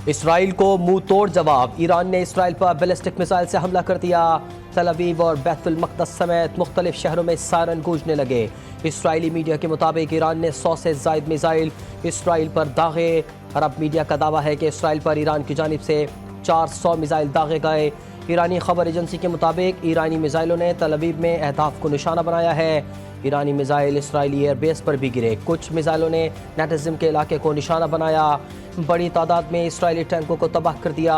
اسرائیل کو منہ توڑ جواب، ایران نے اسرائیل پر بیلسٹک میزائل سے حملہ کر دیا۔ تل ابیب اور بیت المقدس سمیت مختلف شہروں میں سائرن گونجنے لگے۔ اسرائیلی میڈیا کے مطابق ایران نے 100 سے زائد میزائل اسرائیل پر داغے۔ عرب میڈیا کا دعویٰ ہے کہ اسرائیل پر ایران کی جانب سے 400 میزائل داغے گئے۔ ایرانی خبر ایجنسی کے مطابق ایرانی میزائلوں نے تل ابیب میں اہداف کو نشانہ بنایا ہے۔ ایرانی میزائل اسرائیلی ایئر بیس پر بھی گرے۔ کچھ میزائلوں نے نیٹزم کے علاقے کو نشانہ بنایا۔ بڑی تعداد میں اسرائیلی ٹینکوں کو تباہ کر دیا۔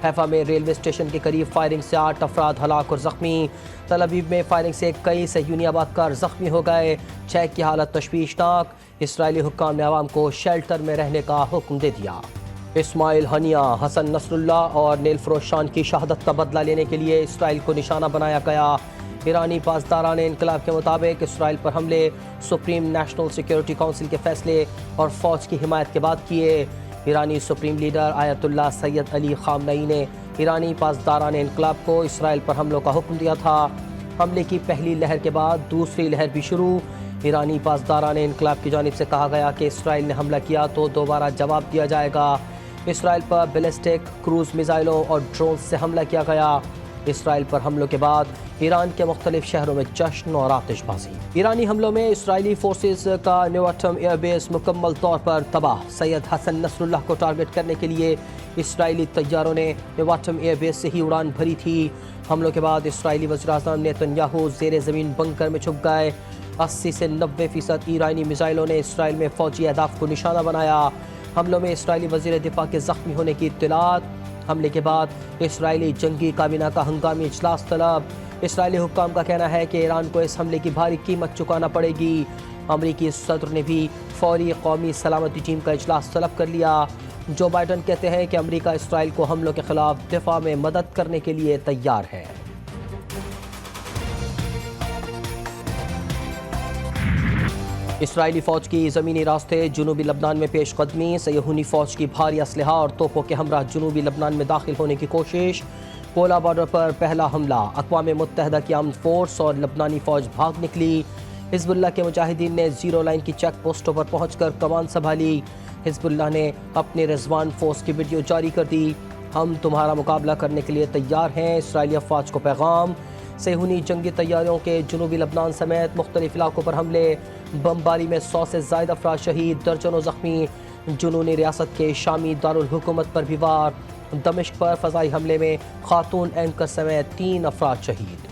حیفا میں ریلوے اسٹیشن کے قریب فائرنگ سے 8 افراد ہلاک اور زخمی۔ تل ابیب میں فائرنگ سے کئی صہیونی آباد کار زخمی ہو گئے۔ 6 کی حالت تشویشناک۔ اسرائیلی حکام نے عوام کو شیلٹر میں رہنے کا حکم دے دیا۔ اسماعیل ہنیہ، حسن نصر اللہ اور نیل فروز شان کی شہادت کا بدلہ لینے کے لیے اسرائیل کو نشانہ بنایا گیا۔ ایرانی پاسداران انقلاب کے مطابق اسرائیل پر حملے سپریم نیشنل سیکیورٹی کونسل کے فیصلے اور فوج کی حمایت کے بعد کیے۔ ایرانی سپریم لیڈر آیت اللہ سید علی خامنئی نے ایرانی پاسداران انقلاب کو اسرائیل پر حملوں کا حکم دیا تھا۔ حملے کی پہلی لہر کے بعد دوسری لہر بھی شروع۔ ایرانی پاسداران انقلاب کی جانب سے کہا گیا کہ اسرائیل نے حملہ کیا تو دوبارہ جواب دیا جائے گا۔ اسرائیل پر بیلسٹک، کروز میزائلوں اور ڈرون سے حملہ کیا گیا۔ اسرائیل پر حملوں کے بعد ایران کے مختلف شہروں میں جشن اور آتش بازی۔ ایرانی حملوں میں اسرائیلی فورسز کا نیوٹم ایئر بیس مکمل طور پر تباہ۔ سید حسن نصر اللہ کو ٹارگٹ کرنے کے لیے اسرائیلی طیاروں نے نیوٹم ایئر بیس سے ہی اڑان بھری تھی۔ حملوں کے بعد اسرائیلی وزیر اعظم نیتن یاہو زیر زمین بنکر میں چھپ گئے۔ 80 سے 90% ایرانی میزائلوں نے اسرائیل میں فوجی اہداف کو نشانہ بنایا۔ حملوں میں اسرائیلی وزیر دفاع کے زخمی ہونے کی اطلاعات۔ حملے کے بعد اسرائیلی جنگی کابینہ کا ہنگامی اجلاس طلب۔ اسرائیلی حکام کا کہنا ہے کہ ایران کو اس حملے کی بھاری قیمت چکانا پڑے گی۔ امریکی صدر نے بھی فوری قومی سلامتی ٹیم کا اجلاس طلب کر لیا۔ جو بائیڈن کہتے ہیں کہ امریکہ اسرائیل کو حملوں کے خلاف دفاع میں مدد کرنے کے لیے تیار ہے۔ اسرائیلی فوج کی زمینی راستے جنوبی لبنان میں پیش قدمی۔ صہیونی فوج کی بھاری اسلحہ اور توپوں کے ہمراہ جنوبی لبنان میں داخل ہونے کی کوشش۔ کولا بارڈر پر پہلا حملہ، اقوام متحدہ کی آرمڈ فورس اور لبنانی فوج بھاگ نکلی۔ حزب اللہ کے مجاہدین نے زیرو لائن کی چیک پوسٹوں پر پہنچ کر کمان سنبھالی۔ حزب اللہ نے اپنے رضوان فورس کی ویڈیو جاری کر دی۔ ہم تمہارا مقابلہ کرنے کے لیے تیار ہیں، اسرائیلی افواج کو پیغام۔ صہیونی جنگی طیاروں کے جنوبی لبنان سمیت مختلف علاقوں پر حملے، بمباری میں 100 سے زائد افراد شہید، درجنوں زخمی۔ جنونی ریاست کے شامی دارالحکومت پر بھی وار۔ دمشق پر فضائی حملے میں خاتون اینکر سمیت 3 افراد شہید۔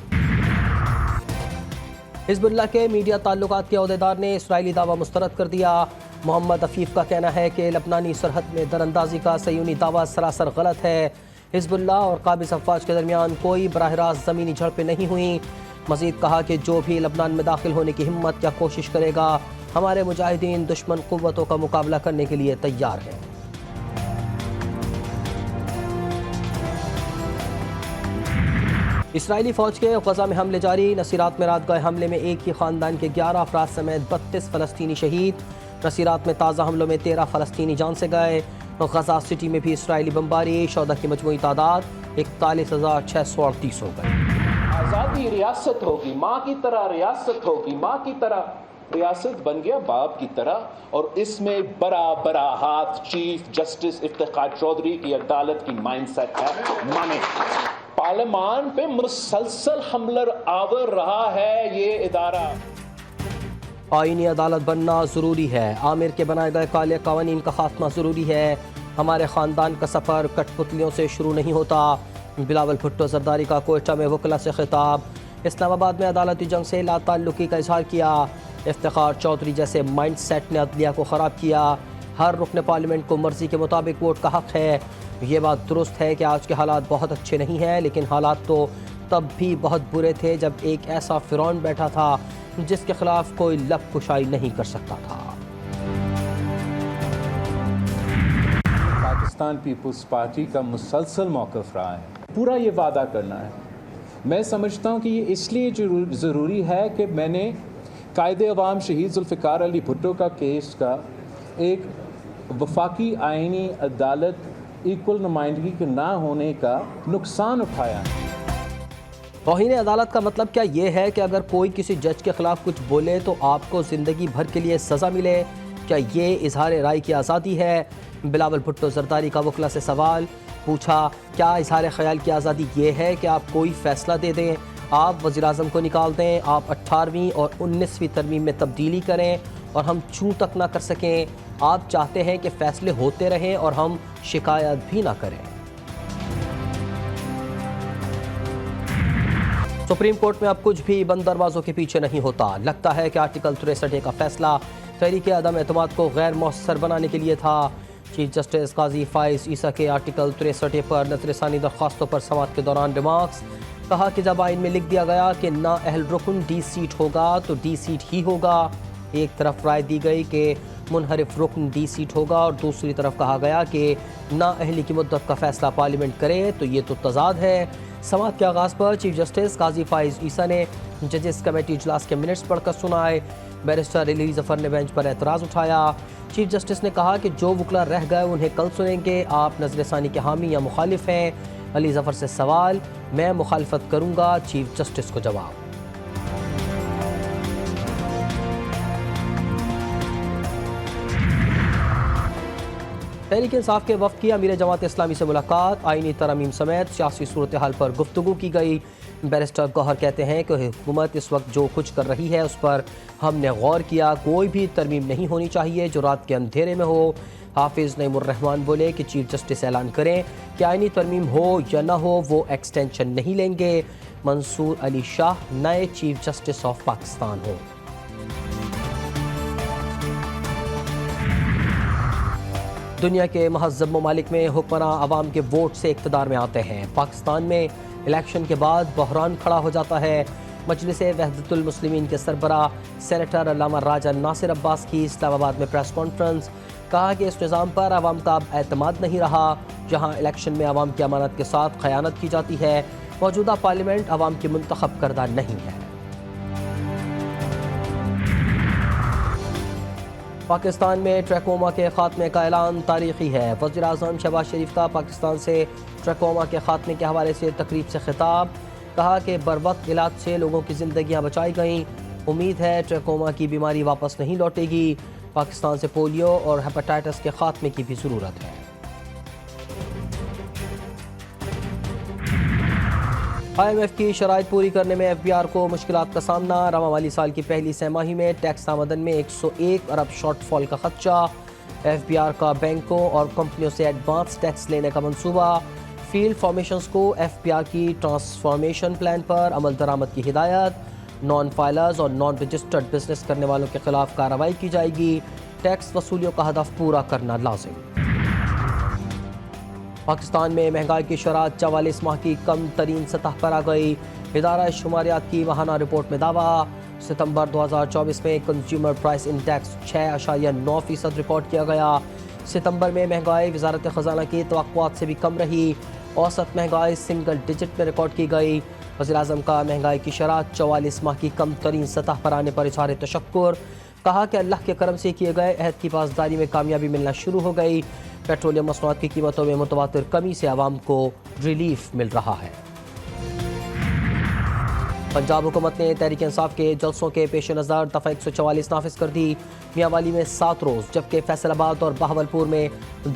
حزب اللہ کے میڈیا تعلقات کے عہدیدار نے اسرائیلی دعویٰ مسترد کر دیا۔ محمد عفیف کا کہنا ہے کہ لبنانی سرحد میں دراندازی کا صہیونی دعویٰ سراسر غلط ہے۔ حزب اللہ اور قابض افواج کے درمیان کوئی براہ راست زمینی جھڑپیں نہیں ہوئیں۔ مزید کہا کہ جو بھی لبنان میں داخل ہونے کی ہمت یا کوشش کرے گا، ہمارے مجاہدین دشمن قوتوں کا مقابلہ کرنے کے لیے تیار ہیں۔ اسرائیلی فوج کے غزہ میں حملے جاری۔ نصیرات میں رات گئے حملے میں ایک ہی خاندان کے 11 افراد سمیت 32 فلسطینی شہید۔ نصیرات میں تازہ حملوں میں 13 فلسطینی جان سے گئے۔ غزہ سٹی میں بھی اسرائیلی بمباری، شہداء کی مجموعی تعداد 41,638 ہو گئی۔ آزادی ریاست ہوگی، ماں کی طرح ریاست ہوگی، ماں کی طرح ریاست بن گیا باپ کی طرح، اور اس میں بڑا بڑا ہاتھ چیف جسٹس افتخار چودھری کی عدالت کی مائنڈ سیٹ ہے۔ مانے پارلیمان پہ مسلسل حملہ آور رہا ہے یہ ادارہ۔ آئینی عدالت بننا ضروری ہے، عامر کے بنائے گئے کالے قوانین کا خاتمہ ضروری ہے۔ ہمارے خاندان کا سفر کٹ پتلیوں سے شروع نہیں ہوتا۔ بلاول بھٹو زرداری کا کوئٹہ میں وکلا سے خطاب۔ اسلام آباد میں عدالتی جنگ سے لا تعلقی کا اظہار کیا۔ افتخار چودھری جیسے مائنڈ سیٹ نے عدلیہ کو خراب کیا۔ ہر رکن پارلیمنٹ کو مرضی کے مطابق ووٹ کا حق ہے۔ یہ بات درست ہے کہ آج کے حالات بہت اچھے نہیں ہیں، لیکن حالات تو تب بھی بہت برے تھے جب ایک ایسا فرعون بیٹھا تھا جس کے خلاف کوئی لب کشائی نہیں کر سکتا تھا۔ پاکستان پیپلز پارٹی کا مسلسل موقف رہا ہے، پورا یہ وعدہ کرنا ہے۔ میں سمجھتا ہوں کہ یہ اس لیے ضروری ہے کہ میں نے قائد عوام شہید ذوالفقار علی بھٹو کا کیس کا ایک وفاقی آئینی عدالت ایکول نمائندگی کے نہ ہونے کا نقصان اٹھایا ہے۔ توہین عدالت کا مطلب کیا یہ ہے کہ اگر کوئی کسی جج کے خلاف کچھ بولے تو آپ کو زندگی بھر کے لیے سزا ملے؟ کیا یہ اظہار رائے کی آزادی ہے؟ بلاول بھٹو زرداری کا وکلا سے سوال پوچھا، کیا اظہار خیال کی آزادی یہ ہے کہ آپ کوئی فیصلہ دے دیں، آپ وزیراعظم کو نکال دیں، آپ 18ویں اور 19ویں ترمیم میں تبدیلی کریں اور ہم چوں تک نہ کر سکیں؟ آپ چاہتے ہیں کہ فیصلے ہوتے رہیں اور ہم شکایت بھی نہ کریں؟ سپریم کورٹ میں اب کچھ بھی بند دروازوں کے پیچھے نہیں ہوتا۔ لگتا ہے کہ آرٹیکل 63 کا فیصلہ تحریک عدم اعتماد کو غیر مؤثر بنانے کے لیے تھا۔ چیف جسٹس قاضی فائز عیسیٰ کے آرٹیکل 63 پر نظر ثانی درخواستوں پر سماعت کے دوران ریمارکس، کہا کہ جب آئین میں لکھ دیا گیا کہ نا اہل رکن ڈی سیٹ ہوگا تو ڈی سیٹ ہی ہوگا، ایک طرف رائے دی گئی کہ منحرف رکن ڈی سیٹ ہوگا اور دوسری طرف کہا گیا کہ نا اہلی کی مدت کا فیصلہ پارلیمنٹ کرے، تو یہ تو تضاد ہے۔ سماعت کے آغاز پر چیف جسٹس قاضی فائز عیسیٰ نے ججز کمیٹی اجلاس کے منٹس پڑھ کر سنائے۔ بیرسٹر علی ظفر نے بینچ پر اعتراض اٹھایا۔ چیف جسٹس نے کہا کہ جو وکلا رہ گئے انہیں کل سنیں گے، آپ نظر ثانی کے حامی یا مخالف ہیں؟ علی ظفر سے سوال، میں مخالفت کروں گا، چیف جسٹس کو جواب۔ تحریک انصاف کے وفد کی امیر جماعت اسلامی سے ملاقات، آئینی ترامیم سمیت سیاسی صورتحال پر گفتگو کی گئی۔ بیرسٹر گوہر کہتے ہیں کہ حکومت اس وقت جو کچھ کر رہی ہے اس پر ہم نے غور کیا، کوئی بھی ترمیم نہیں ہونی چاہیے جو رات کے اندھیرے میں ہو۔ حافظ نعیم الرحمان بولے کہ چیف جسٹس اعلان کریں کہ آئینی ترمیم ہو یا نہ ہو وہ ایکسٹینشن نہیں لیں گے۔ منصور علی شاہ نئے چیف جسٹس آف پاکستان ہوں۔ دنیا کے مہذب ممالک میں حکمراں عوام کے ووٹ سے اقتدار میں آتے ہیں، پاکستان میں الیکشن کے بعد بحران کھڑا ہو جاتا ہے۔ مجلس وحدت المسلمین کے سربراہ سینیٹر علامہ راجہ ناصر عباس کی اسلام آباد میں پریس کانفرنس، کہا کہ اس نظام پر عوام کا اب اعتماد نہیں رہا جہاں الیکشن میں عوام کی امانت کے ساتھ خیانت کی جاتی ہے۔ موجودہ پارلیمنٹ عوام کی منتخب کردہ نہیں ہے۔ پاکستان میں ٹریکوما کے خاتمے کا اعلان تاریخی ہے۔ وزیر اعظم شہباز شریف کا پاکستان سے ٹریکوما کے خاتمے کے حوالے سے تقریب سے خطاب، کہا کہ بروقت علاج سے لوگوں کی زندگیاں بچائی گئیں، امید ہے ٹریکوما کی بیماری واپس نہیں لوٹے گی۔ پاکستان سے پولیو اور ہیپاٹائٹس کے خاتمے کی بھی ضرورت ہے۔ آئی ایم ایف کی شرائط پوری کرنے میں ایف بی آر کو مشکلات کا سامنا، رواں مالی سال کی پہلی سہ ماہی میں ٹیکس آمدن میں 101 ارب شارٹ فال کا خدشہ، ایف بی آر کا بینکوں اور کمپنیوں سے ایڈوانس ٹیکس لینے کا منصوبہ، فیلڈ فارمیشنز کو ایف بی آر کی ٹرانسفارمیشن پلان پر عمل درآمد کی ہدایت، نان فائلرز اور نان رجسٹرڈ بزنس کرنے والوں کے خلاف کارروائی کی جائے گی، ٹیکس وصولیوں کا ہدف پورا کرنا لازم۔ پاکستان میں مہنگائی کی شرح 44 ماہ کی کم ترین سطح پر آ گئی، ادارہ شماریات کی ماہانہ رپورٹ میں دعویٰ، ستمبر 2024 میں کنزیومر پرائس انڈیکس 6.9% ریکارڈ کیا گیا۔ ستمبر میں مہنگائی وزارت خزانہ کی توقعات سے بھی کم رہی، اوسط مہنگائی سنگل ڈیجٹ میں ریکارڈ کی گئی۔ وزیراعظم کا مہنگائی کی شرح 44 ماہ کی کم ترین سطح پر آنے پر اظہار تشکر، کہا کہ اللہ کے کرم سے کیے گئے عہد کی پاسداری میں کامیابی ملنا شروع ہو گئی، پیٹرولیم مصنوعات کی قیمتوں میں متواتر کمی سے عوام کو ریلیف مل رہا ہے۔ پنجاب حکومت نے تحریک انصاف کے جلسوں کے پیش نظر دفعہ 144 نافذ کر دی، میاں والی میں 7 روز جبکہ فیصل آباد اور بہاولپور میں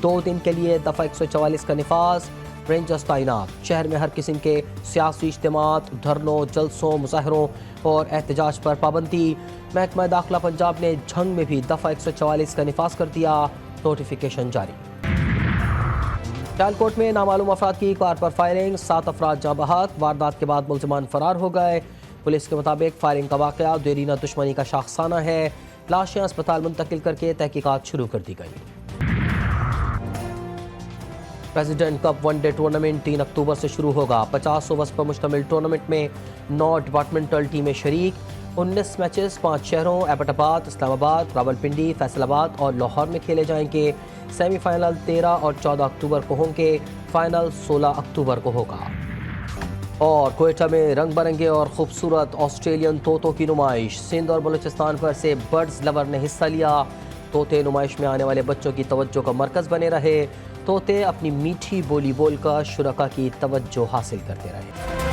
2 دن کے لیے دفعہ 144 کا نفاذ، رینجرز تعینات، شہر میں ہر قسم کے سیاسی اجتماعات، دھرنوں، جلسوں، مظاہروں اور احتجاج پر پابندی۔ محکمہ داخلہ پنجاب نے جھنگ میں بھی دفعہ 144 کا نفاذ کر دیا، نوٹیفیکیشن جاری۔ سیالکوٹ میں نامعلوم افراد کی کار پر فائرنگ، 7 افراد جاں بحق، واردات کے بعد ملزمان فرار ہو گئے۔ پولیس کے مطابق فائرنگ کا واقعہ دیرینہ دشمنی کا شاخسانہ ہے، لاشیں اسپتال منتقل کر کے تحقیقات شروع کر دی گئی۔ President cup one day tournament 3 اکتوبر سے شروع ہوگا، 50 اوورز پر مشتمل ٹورنامنٹ میں 9 ڈپارٹمنٹل ٹیمیں شریک، 19 میچز 5 شہروں ایبٹ آباد، اسلام آباد، راولپنڈی، فیصل آباد اور لاہور میں کھیلے جائیں گے۔ سیمی فائنل 13 اور 14 اکتوبر کو ہوں گے، فائنل 16 اکتوبر کو ہوگا۔ اور کوئٹہ میں رنگ برنگے اور خوبصورت آسٹریلین طوطوں کی نمائش، سندھ اور بلوچستان پر سے برڈز لور نے حصہ لیا، طوطے نمائش میں آنے والے بچوں کی توجہ کا مرکز بنے رہے، طوطے اپنی میٹھی بولی بول کر شرکاء کی توجہ حاصل کرتے رہے۔